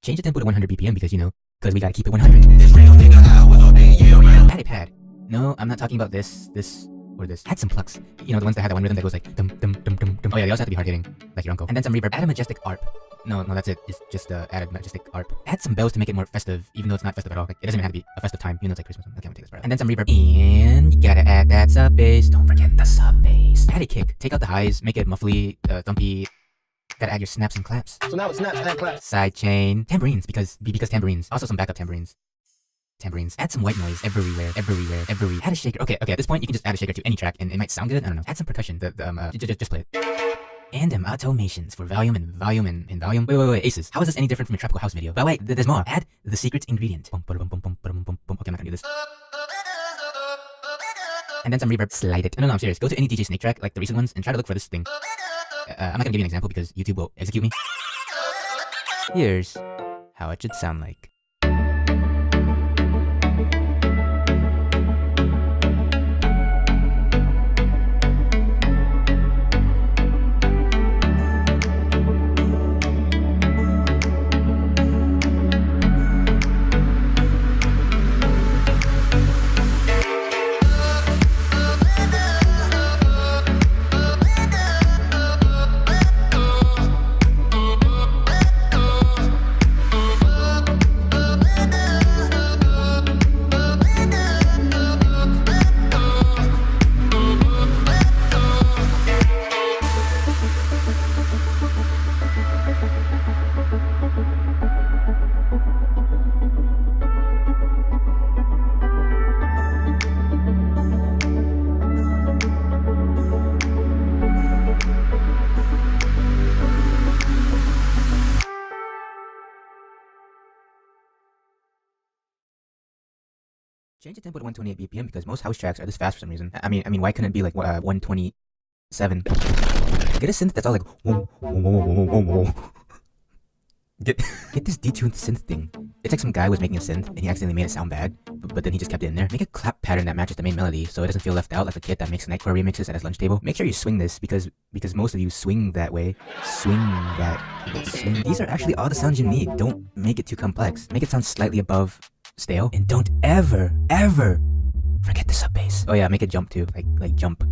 Change the tempo to 100 BPM because, you know, because we gotta keep it 100. Add a pad. No, I'm not talking about this, or this. Add some plucks. You know, the ones that have that one rhythm that goes like dum dum dum dum dum. Oh yeah, they also have to be hard hitting, like your uncle. And then some reverb. Add a majestic arp. No, that's it. It's just added majestic arp. Add some bells to make it more festive, even though it's not festive at all. Like, it doesn't even have to be a festive time, even though it's like Christmas. Okay, I'm gonna take this part out. And then some reverb. And you gotta add that sub bass. Don't forget the sub bass. Add a kick. Take out the highs, make it muffly, thumpy. Gotta add your snaps and claps. So now it's snaps and claps. Side chain. Tambourines, because tambourines. Also some backup tambourines. Add some white noise everywhere. Add a shaker. Okay, at this point you can just add a shaker to any track and it might sound good. I don't know. Add some percussion. Just play it. And automations for volume. Wait, Aces. How is this any different from a tropical house video? But wait, there's more. Add the secret ingredient. Okay, I'm not gonna do this. And then some reverb. Slide it. No, I'm serious. Go to any DJ Snake track, like the recent ones, and try to look for this thing. I'm not gonna give you an example because YouTube will execute me. Here's how it should sound like. Change the tempo to 128 BPM because most house tracks are this fast for some reason. I mean, why couldn't it be like 127? Get a synth that's all like whoa, whoa, whoa, whoa, whoa, whoa. Get this detuned synth thing. It's like some guy was making a synth and he accidentally made it sound bad, but then he just kept it in there. Make a clap pattern that matches the main melody so it doesn't feel left out like a kid that makes Nightcore remixes at his lunch table. Make sure you swing this because most of you swing that way. Swing. These are actually all the sounds you need. Don't make it too complex. Make it sound slightly above stale, and don't ever forget the sub bass. Oh yeah, make it jump too, like jump.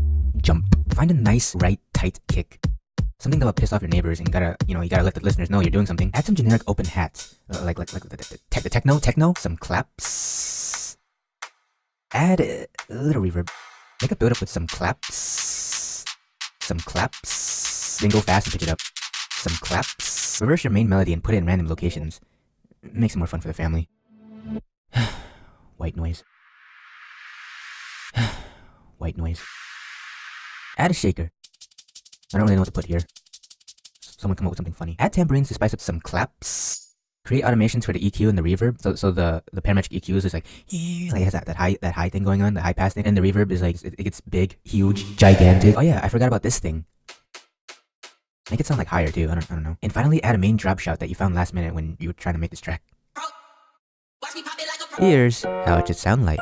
Find a nice right tight kick, something that will piss off your neighbors, and you gotta let the listeners know you're doing something. Add some generic open hats, like the techno, some claps. Add a little reverb. Make a build up with some claps. Then go fast and pitch it up. Some claps. Reverse your main melody and put it in random locations. Makes it more fun for the family. White noise. Add a shaker. I don't really know what to put here. Someone come up with something funny. Add tambourines to spice up some claps. Create automations for the EQ and the reverb. So the parametric EQ is like it has that high thing going on, the high pass thing, and the reverb is like it gets big, huge, gigantic. Oh yeah, I forgot about this thing. Make it sound like higher too. I don't know. And finally, add a main drop shout that you found last minute when you were trying to make this track. Here's how it should sound like.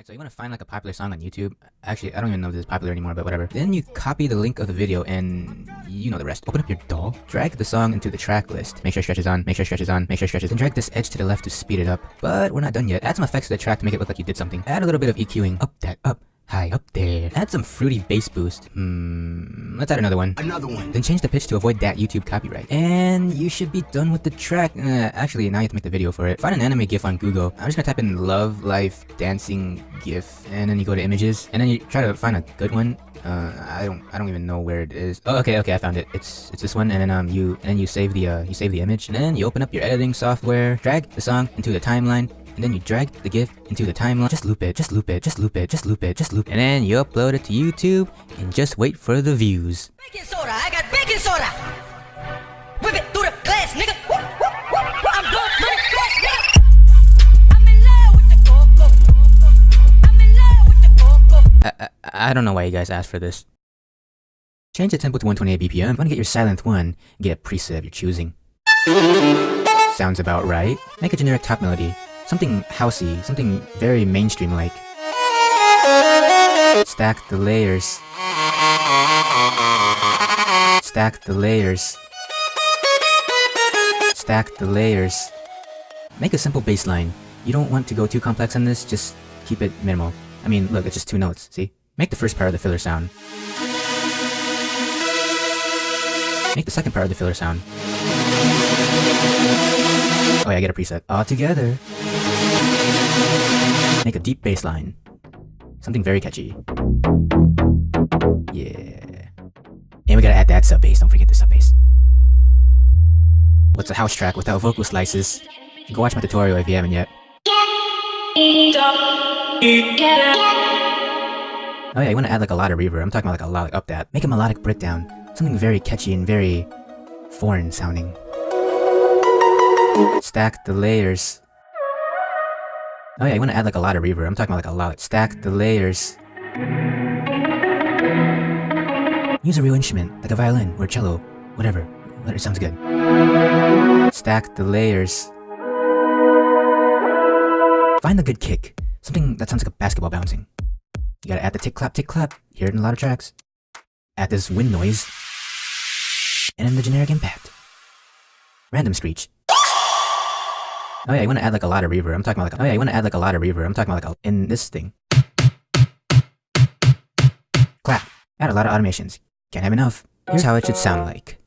Alright, so you want to find like a popular song on YouTube. Actually, I don't even know if this is popular anymore, but whatever. Then you copy the link of the video and you know the rest. Open up your DAW, drag the song into the track list. Make sure it stretches on, make sure it stretches on, make sure it stretches. Then drag this edge to the left to speed it up. But we're not done yet. Add some effects to the track to make it look like you did something. Add a little bit of EQing. Up that, up. High up there. Add some fruity bass boost. Let's add another one. Then change the pitch to avoid that YouTube copyright. And you should be done with the track. Actually, now you have to make the video for it. Find an anime GIF on Google. I'm just gonna type in love life dancing GIF, and then you go to images, and then you try to find a good one. I don't even know where it is. Oh, okay, I found it. It's this one, and then you save the image, and then you open up your editing software, drag the song into the timeline. And then you drag the GIF into the timeline. Just loop it, just loop it, just loop it, just loop it, just loop it. And then you upload it to YouTube and just wait for the views. Baking soda, I got baking soda. Whip it through the glass, nigga. I'm going through the glass, nigga. I'm in love with the cocoa. I'm in love with the cocoa. I don't know why you guys asked for this. Change the tempo to 128 BPM. Want to get your silent one, get a preset of your choosing. Sounds about right. Make a generic top melody. Something housey, something very mainstream-like. Stack the layers. Stack the layers. Stack the layers. Make a simple bass line. You don't want to go too complex on this, just keep it minimal. I mean, look, it's just 2 notes, see? Make the first part of the filler sound. Make the second part of the filler sound. Oh yeah, get a preset. All together. Make a deep bass line. Something very catchy. Yeah. And we gotta add that sub bass. Don't forget the sub bass. What's a house track without vocal slices? Go watch my tutorial if you haven't yet. Oh yeah, you wanna add like a lot of reverb. I'm talking about like a lot, like up that. Make a melodic breakdown. Something very catchy and very foreign sounding. Stack the layers. Oh yeah, you want to add like a lot of reverb. I'm talking about like a lot. Stack the layers. Use a real instrument, like a violin or a cello, whatever. Whatever sounds good. Stack the layers. Find the good kick. Something that sounds like a basketball bouncing. You gotta add the tick clap, hear it in a lot of tracks. Add this wind noise. And then the generic impact. Random screech. Oh yeah, you want to add like a lot of reverb. I'm talking about like, oh yeah, you want to add like a lot of reverb. I'm talking about like in this thing. Clap. Add a lot of automations. Can't have enough. Here's how it should sound like.